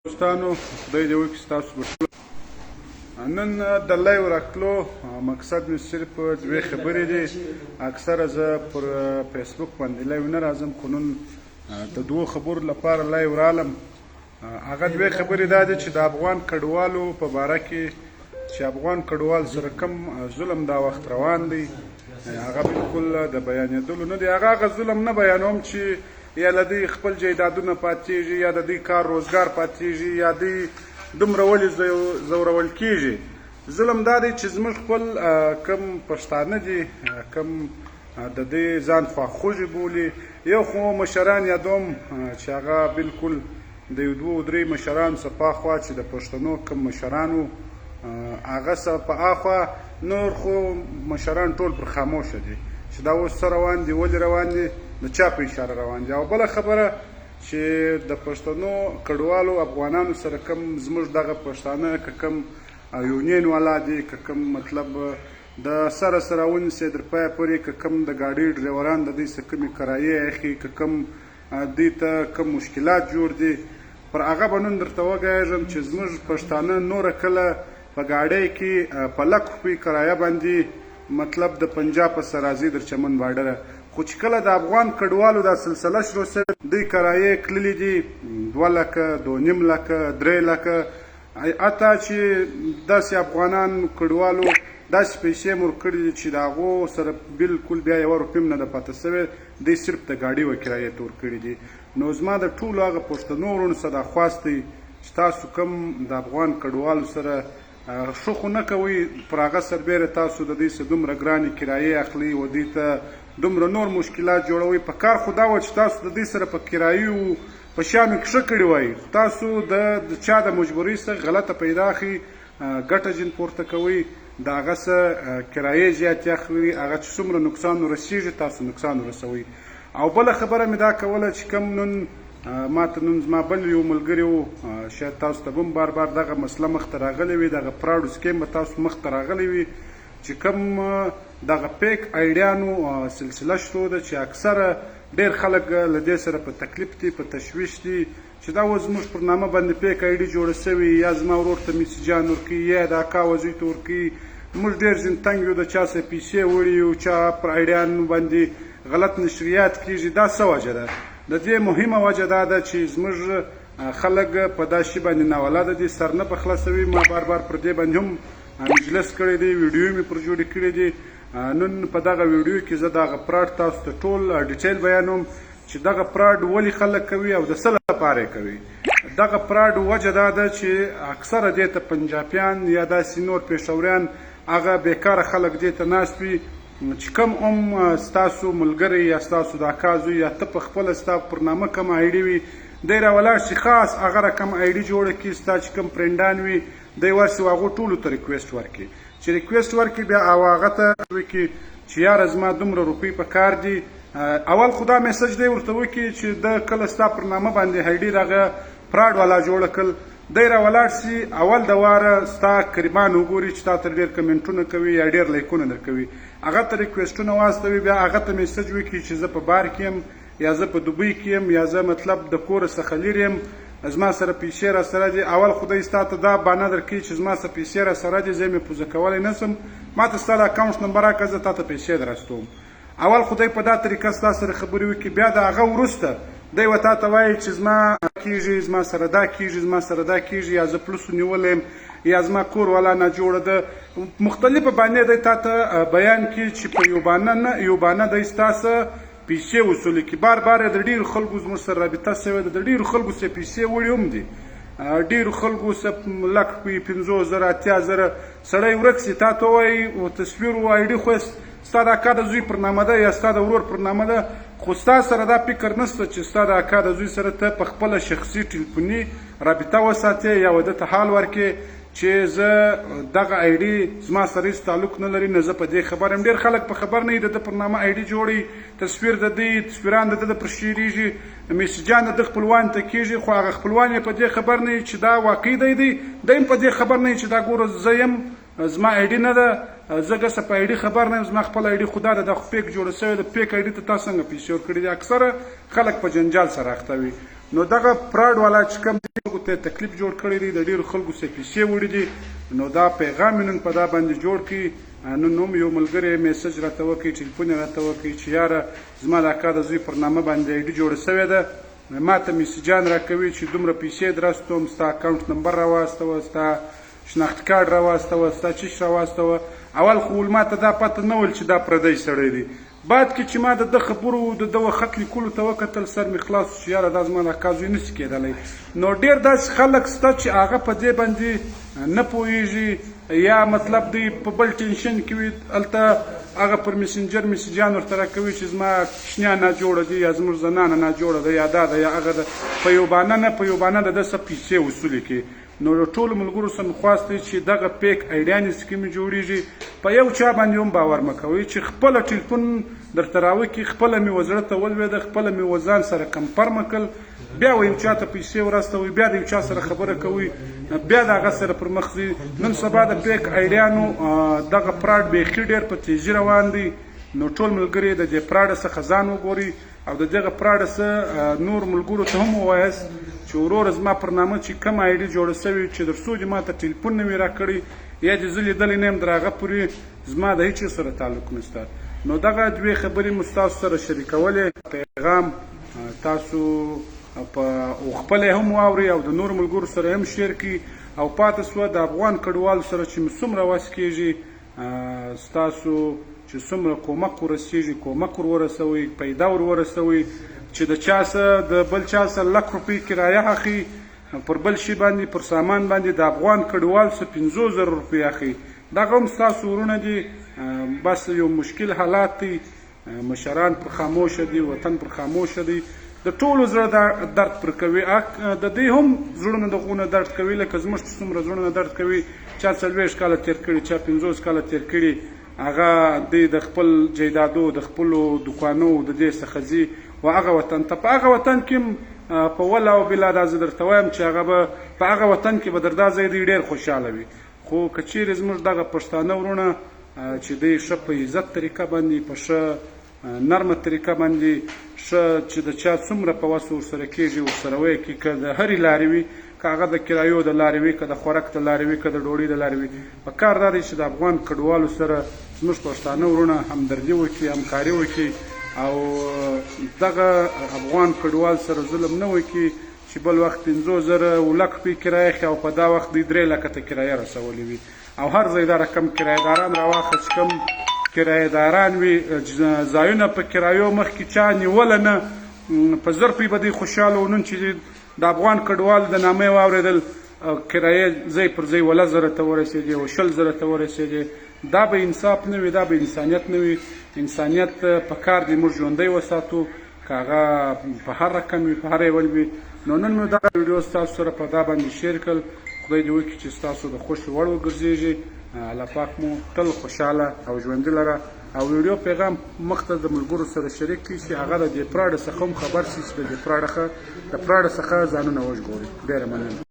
دوستانو خدای دې وکړي ستاسو به ټول نن د لایو راتلو مقصد مې صرف دوې خبرې دي. اکثره زه پر فیسبوک باندې لایو نه راځم، خو نن د دوو خبرو لپاره لایو رالم. هغه دوې خبرې دا دي چې د افغان کډوالو په باره کې چې افغان کډوال سره کوم ظلم دا وخت روان دی، هغه بالکل د بیانېدلو نه دی. هغه ظلم نه بیانوم چې یا له دوی خپل جایدادونه پاتېږي، یا د دوی کار روزګار پاتېږي، یا دوی دومره ولې زورول کېږي. ظلم دا دی چې زموږ خپل کم پښتانه دي، کم د دې ځان خواخوږي بولي. یو خو مشران یادوم چې هغه بالکل د یو دوو درې مشرانو څخه پاخوا چې د پښتنو کم مشرانو هغه څخه په اخوا نور خو مشران ټول پر خاموشه دي چې دا اوس څه روان دي، ولې روان دي، د چا په اشاره روان دي. او بله خبره چې د پښتنو کډوالو افغانانو سره کم زموږ دغه پښتانه که کم یونین والا دي، که کم مطلب د سره سره ونیسئ تر پایه پورې، که کم د ګاډۍ ډریوران د دوی څه کمې کرایې اخلي، که کم دوی ته کم مشکلات جوړ دي، پر هغه به نن درته وګایږم چې زموږ پښتانه نوره کله په ګاډۍ کې په لک روپۍ کرایه باندې مطلب د پنجاب پسې راځي در چمن باډره، خو چې کله د افغان کډوالو دا سلسله شروع سوې دوی کرایې کللي دي 2 لکه 2.5 لکه 3 لکه، حتی چې داسې افغانان کډوالو داسې پیسې مو ورکړي دي چې د هغو سره بالکل بیا 1 روپۍ هم نه ده پاته سوې، دوی صرف د ګاډۍ و کرایې ته ورکړي دي. نو زما د ټولو هغه پښتنو وروڼو څخه دا خواست دی چې تاسو کوم د افغان کډوالو سره ښه خو نه کوئ، پر هغه سربیره تاسو د دوی څخه دومره ګرانې کرایې اخلئ او دوی ته دومره نور مشکلات جوړوئ. په کار خو دا وه چې تاسو د دوی سره په کرایو په شیانو کې ښه کړي وای، تاسو د چا د مجبورۍ څخه غلطه پیدا اخلئ، ګټه جن پورته کوئ، د هغه څه کرایې زیاتې اخلئ، هغه چې څومره نقصان ورسېږي تاسو نقصان ورسوئ. او بله خبره مې دا کوله چې کوم نن ما ته نن زما بل یو ملګري و، شاید تاسو ته به هم بار بار دغه مسله مخته راغلی وي، دغه پراډو سکیم به تاسو مخته راغلی وي چې کوم دغه پیک آیډیانو سلسله شروع ده چې اکثره ډېر خلک له دې سره په تکلیف دي، په تشویش دي چې دا اوس زموږ پر نامه باندې پیک آیډي جوړه سوې، یا زما ورور ته میسیجان ورکوي، یا د اکا وزوی ته ورکوي. موږ ډېر ځین تنګ یو، د چا څخه پیسې وړي یو، چا پر آیډیانو باندې غلط نشریات کېږي. دا څه وجه ده؟ د دې مهمه وجه دا ده چې زموږ خلک په دا شي باندې ناولده دي، سر نه په خلاصوي. ما بار بار پر دې باندې هم مجلس کړی دی، ویډیو مې پر جوړې کړي دي. نن په دغه ویډیو کې زه دغه پراډ تاسو ته ټول ډیټیل بیانوم چې دغه پراډ ولې خلک کوي او د څه لپاره یې کوي. دغه پراډ وجه دا ده چې اکثره دې ته پنجابیان یا داسې نور پېښوریان هغه بیکاره خلک دې ته ناست وي چې کوم هم ستاسو ملګری یا ستاسو د اکا زوی یا ته په خپله ستا پر نامه کوم آیډي وي، دی راولاړ شي خاص هغه رقم آیډي جوړه کړي، ستا چې کوم فرینډان وي دی ورسي هغو ټولو ته ریکویسټ ورکړي، چې ریکویسټ ورکړي بیا او هغه ته وکړي چې یاره زما دومره روپۍ په کار دي. اول خو دا میسج دی ورته وکړي چې د کله ستا پر نامه باندې آیډي دغه فراډ والا جوړه کړل، دی راولاړ سي اول د واره ستا قریبان وګوري چې تا ته ډېر کمنټونه کوي یا ډېر لایکونه درکوي، هغه ته ریکویسټونه واستوي، بیا هغه ته میسج وکړي چې زه په بار کې یم، یا زه په دوبۍ کې یم، یا زه مطلب د کوره څخه لرې یم، زما سره پیسې را سره دي. اول خدای ستا ته دا بانه درکوي چې زما سره پیسې را سره دي، زه یې پوزه کولی نه شم، ما ته ستا د اکاونټ نمبر راکړه، زه تا ته پیسې درستوم. اول خدای په دا طریقه ستا سره خبرې وکړي، بیا د هغه وروسته دی و تا ته وایي چې زما کېږي، زما سره دا کېږي، زما سره دا کېږي، یا زه پلوسو نیولی یم، یا زما کور والا ناجوړه ده. مختلفه بانې دی تا ته بیان کړي چې په یو بانه نه یو بانه دی ستا څخه پیسې وصول کړي. بار بار د ډېرو خلکو زموږ سره رابطه سوې ده، د ډېرو خلکو څخه پیسې وړي هم دي، ډېرو خلکو څخه 1,50,000 80,000 سړی ورک سي، تا ته وایي تصویر و آیډي خو ستا د اکا د زوی پر نامه ده یا ستا د ورور پر نامه ده، خو ستا سره دا فکر نشته چې ستا د اکا د زوی سره ته په خپله شخصي ټلیفوني رابطه وساتې یا ده ته حال ورکې چې زه دغه آیډي زما سره هېڅ تعلق نه لري، نه زه په دې خبر یم. ډېر خلک په خبر نه وي، د ده پر نامه آیډي جوړوي، تصویر د دوی تصویران د ده پر شیرېږي، میسجان د ده خپلوان ته کېږي، خو هغه خپلوان یې په دې خبر نه وي چې دا واقعي دی دی هم په دې خبر نه وي چې دا ګوره زه یم، زما آیډي نه ده، زه ګسه په آیډي خبر نه یم، زما خپل آیډي خو دا ده، دا خو پیک جوړه سوې ده، پیک آیډي ته تا څنګه پیسې ورکړي دي. اکثره خلک په جنجال سره اخته وي. نو دغه فراډ والا چې کوم خلکو ته تکلیف جوړ کړی دی د ډېرو خلکو څخه پیسې وړي دي نو دا پیغام یې نن په دا باندې جوړ کړي. نن هم یو ملګری میسج راته وکړي ټلیفون یې راته وکړي چې یاره زما د اکا د زوی پر نامه باندې آی ډي جوړه سوې ده ما ته میسجان راکوي چې دومره پیسې درستوم ستا اکاونټ نمبر راواستوه ستا شناخت کارډ راواستوه ستا چیش راواستوه. اول خو ما ته دا پته نه ول چې دا پردی سړی دی. بعد کې چې ما د ده خبرو د ده خط لیکلو ته وکتل سر مې خلاص چې یاره دا زما د اکا زوی نشي کېدلی. نو ډېر داسې خلک شته چې هغه په دې باندې نه پوهېږي یا مطلب دوی په بل ټینشن کې وي هلته هغه پر میسنجر میسجان ورته راکوي چې زما کوچنیان ناجوړه دي یا زموږ زنانه ناجوړه ده یا دا ده یا هغه ده په یو بانه نه په یو بانه د ده څه پیسې وصولې کړي. نو د ټولو ملګرو څخه مې خواست دی چې دغه پیک ایډیانې سکیمې جوړېږي په یو چا باندې هم باور مه کوئ چې خپله ټلیفون درته راوکړي خپله مې و زړه ته ولوېده خپله مې و ځان سره کمپرمه کړل بیا و یو چا ته پیسې ورستوئ بیا د یو چا سره خبره کوئ بیا د هغه سره پر مخ ځي. نن سبا د پیک ایډیانو دغه فراډ بیخي ډېر په تیزي روان دی. نو ټول ملګري د دې فراډ څخه ځان وګورئ او د دغه فراډ څخه نور ملګرو ته هم ووایاست چې وروره زما پر نامه چې کوم آی ډي جوړه سوې چې تر څو دې ما ته ټلیفون نه وي راکړی یا دې زه لیدلی نه یم تر هغه پورې زما د هېڅ سره تعلق نشته. نو دغه دوې خبرې مو ستاسو سره شریکولې پیغام تاسو په خپله هم واورئ او د نورو ملګرو سره هم شیر کړي او پاتې سوه د افغان کډوالو سره چې مې څومره وس کېږي ستاسو چې څومره کومک ورسېږي کومک ورسوئ پیدا ورسوئ چې د چا څه د بل چا څه لک روپۍ کرایه اخلي پر بل شي باندې پر سامان باندې د افغان کډوال څه 50,000 روپۍ اخلي دغه هم ستاسو ورونه دي. بس یو مشکل حالات دي مشران پر خاموشه دي وطن پر خاموشه دي د ټولو زړه درد پر کوي د دوی هم زړونه دغونه درد کوي لکه زموږ چې څومره زړونه درد کوي چا 40 کاله تېر کړي چا 50 کاله تېر کړي هغه دوی د خپل جایدادو د خپلو دوکانو د دې څخه ځي و هغه وطن ته په هغه وطن کې په ولا او بلا دا زه درته وایم چې هغه به په هغه وطن کې به در دا ځای دوی ډېر خوشحاله وي. خو که چیرې زموږ دغه پښتانه ورونه چې دوی ښه په عزت طریقه باندې په ښه نرمه طریقه باندې ښه چې د چا څومره په وس ورسره کېږي ورسره ویې کړي که د هرې لارې وي که هغه د کرایو د لارې وي که د خوراک د لارې وي که د ډوډۍ د لارې وي پکار دا دی چې د افغان کډوالو سره زموږ پښتانه ورونه همدردي وکړي همکاري وکړي او دغه افغان کډوال سره ظلم نه وکړي چې بل وخت 50,000 ولک روپۍ کرایه اخلي او په دا وخت دوی 3 لکه ته کرایه رسولې وي او هر ځای دا رقم کرایهداران راواخه چې کوم کرایهداران وي ځایونه په کرایو مخکې چا نیوله نه په 1000 روپۍ به دوی خوشحاله و. نن چې د افغان کډوال د نامې واورېدل کرایه ځای پر ځای 10,000 ته ورسېدې او 20,000 ته ورسېدې دا به انصاف نه وي دا به انسانیت نه وي. انسانیت په کار دی موږ ژوندی وساتو که هغه په هر رقم وي په هر ډول وي. نو نن مې دغه ویډیو ستاسو سره په دا باندې شیر کړل. خدای دې وکړي چې ستاسو د خوښې وړ وګرځېږي. الله پاک مو تل خوشحاله او ژوندي لره او ویډیو پیغام مخ ته د ملګرو سره شریک کړي چې هغه د دې فراډ څخه هم خبر شي چې د دې فراډ څخه ځانونه وژغوري. ډېره مننه.